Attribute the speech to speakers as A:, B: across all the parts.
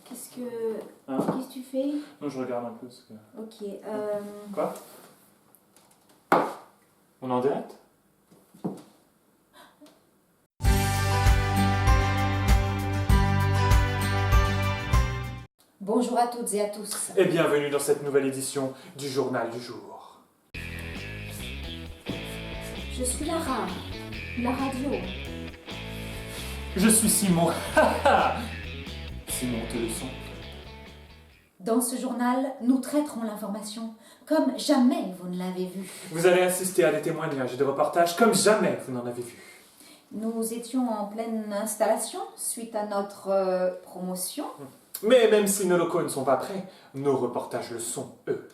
A: Qu'est-ce que tu fais?
B: Non, je regarde un peu ce que...
A: Ok,
B: Quoi? On est en direct?
A: Bonjour à toutes et à tous.
B: Et bienvenue dans cette nouvelle édition du Journal du Jour.
A: Je suis Lara, la radio.
B: Je suis Simon. Simon te le son.
A: Dans ce journal, nous traiterons l'information comme jamais vous ne l'avez vu.
B: Vous allez assister à des témoignages et des reportages comme jamais vous n'en avez vu.
A: Nous étions en pleine installation suite à notre promotion.
B: Mais même si nos locaux ne sont pas prêts, nos reportages le sont, eux.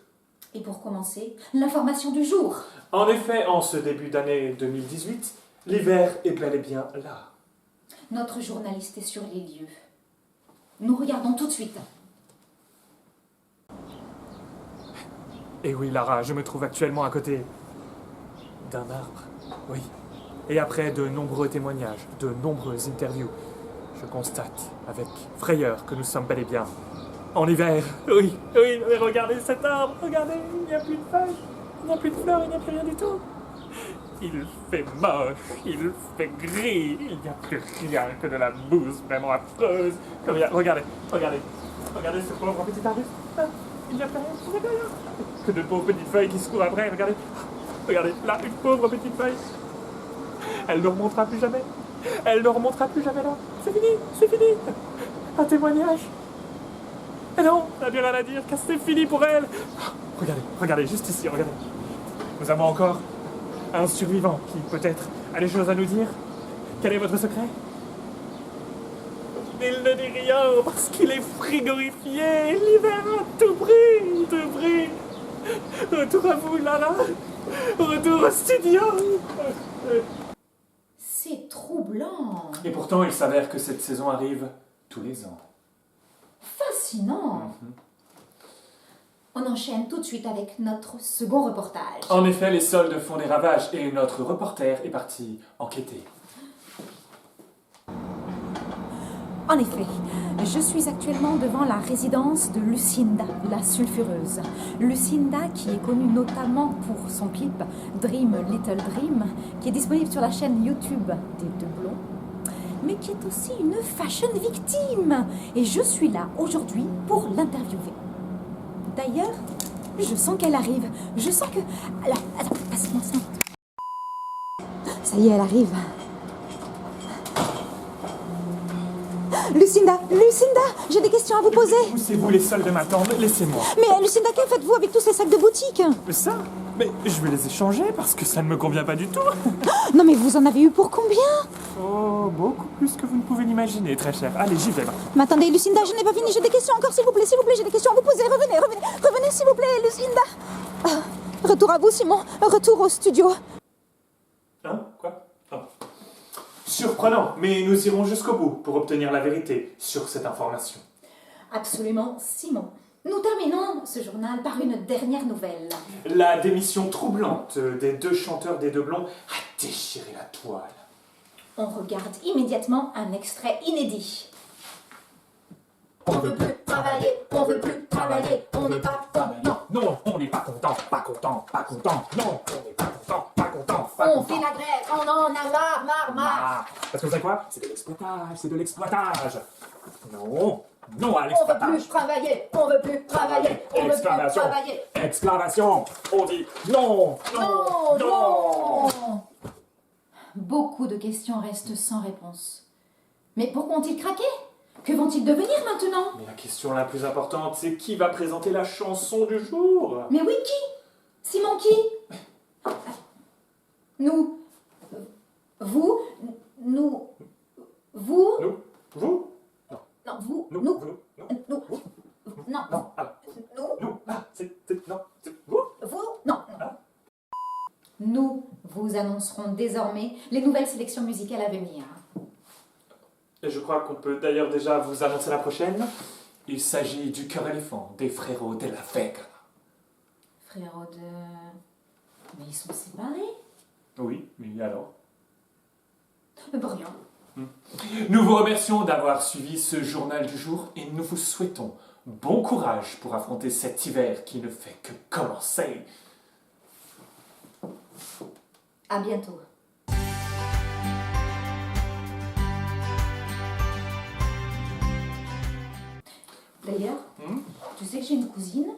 A: Et pour commencer, l'information du jour.
B: En effet, en ce début d'année 2018, l'hiver est bel et bien là.
A: Notre journaliste est sur les lieux. Nous regardons tout de suite.
B: Et oui, Lara, je me trouve actuellement à côté d'un arbre. Oui. Et après de nombreux témoignages, de nombreuses interviews, je constate avec frayeur que nous sommes bel et bien en hiver. Oui, oui, mais regardez cet arbre, regardez, il n'y a plus de feuilles, il n'y a plus de fleurs, il n'y a plus rien du tout. Il fait moche, il fait gris, il n'y a plus rien que de la bouse vraiment affreuse. Regardez, regardez, regardez ce pauvre petit arbuste. Ah, il n'y a plus rien, il n'y a plus rien. Que de pauvres petites feuilles qui se courent après, regardez. Regardez, là, une pauvre petite feuille. Elle ne remontera plus jamais. Elle ne remontera plus jamais là. C'est fini, c'est fini. Un témoignage. Et non, elle n'a plus rien à dire, car c'est fini pour elle. Regardez, regardez, juste ici, regardez. Nous avons encore un survivant qui peut-être a des choses à nous dire. Quel est votre secret? Il ne dit rien parce qu'il est frigorifié. L'hiver a tout pris, tout pris. Retour à vous, Lara. Retour au studio.
A: C'est troublant.
B: Et pourtant, il s'avère que cette saison arrive tous les ans.
A: Fascinant. On enchaîne tout de suite avec notre second reportage.
B: En effet, les soldes font des ravages et notre reporter est parti enquêter.
A: En effet, je suis actuellement devant la résidence de Lucinda, la sulfureuse. Lucinda qui est connue notamment pour son clip Dream Little Dream, qui est disponible sur la chaîne YouTube des Deux Blonds, mais qui est aussi une fashion victime. Et je suis là aujourd'hui pour l'interviewer. D'ailleurs, je sens qu'elle arrive. Je sens que... Alors, attends, passe-moi ça. Ça y est, elle arrive. Lucinda, j'ai des questions à vous poser.
B: Poussez-vous les soldes m'attendent, laissez-moi.
A: Mais Lucinda, que faites-vous avec tous ces sacs de boutique?
B: Mais ça? Mais je vais les échanger parce que ça ne me convient pas du tout.
A: Non mais vous en avez eu pour combien?
B: Oh, beaucoup plus que vous ne pouvez l'imaginer, très cher. Allez, j'y vais.
A: Mais attendez, Lucinda, je n'ai pas fini, j'ai des questions encore, s'il vous plaît, j'ai des questions à vous poser. Revenez, s'il vous plaît, Lucinda. Retour à vous, Simon, retour au studio.
B: Hein? Quoi? Ah. Surprenant, mais nous irons jusqu'au bout pour obtenir la vérité sur cette information.
A: Absolument, Simon. Nous terminons ce journal par une dernière nouvelle.
B: La démission troublante des deux chanteurs des Deux Blonds a déchiré la toile.
A: On regarde immédiatement un extrait inédit.
C: On veut plus travailler, on veut plus travailler, on n'est pas content.
B: Non, on n'est pas content, pas content, pas content. Non, on n'est pas content, pas content, pas
C: On
B: content.
C: fait la grève, on en a marre.
B: Ah, parce que vous savez quoi? C'est de l'exploitage, c'est de l'exploitage. Non, non à
C: On veut
B: l'exploitage.
C: plus travailler, on veut plus travailler, on veut plus
B: Exclamation,
C: travailler.
B: exclamation. On dit non, non, non.
A: Beaucoup de questions restent sans réponse. Mais pourquoi ont-ils craqué? Que vont-ils devenir maintenant?
B: Mais la question la plus importante, c'est qui va présenter la chanson du jour?
A: Mais oui, qui? Simon, qui? Nous. Vous. Nous. Vous.
B: Nous? Vous?
A: Non, vous.
B: Nous?
A: Nous.
B: Vous?
A: Nous. Non.
B: Non, ah,
A: Nous.
B: nous? Ah, non, c'est vous?
A: Vous. Non. Nous vous annoncerons désormais les nouvelles sélections musicales à venir.
B: Et je crois qu'on peut d'ailleurs déjà vous annoncer la prochaine. Il s'agit du Cœur éléphant des Frérots de la Vega.
A: Frérot de... Mais ils sont séparés?
B: Oui, mais alors?
A: Rien.
B: Nous vous remercions d'avoir suivi ce journal du jour et nous vous souhaitons bon courage pour affronter cet hiver qui ne fait que commencer.
A: À bientôt. D'ailleurs, tu sais que j'ai une cousine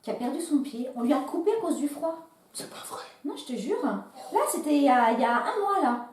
A: qui a perdu son pied. On lui a coupé à cause du froid.
B: C'est pas vrai.
A: Non, je te jure. Là, c'était il y a un mois, là.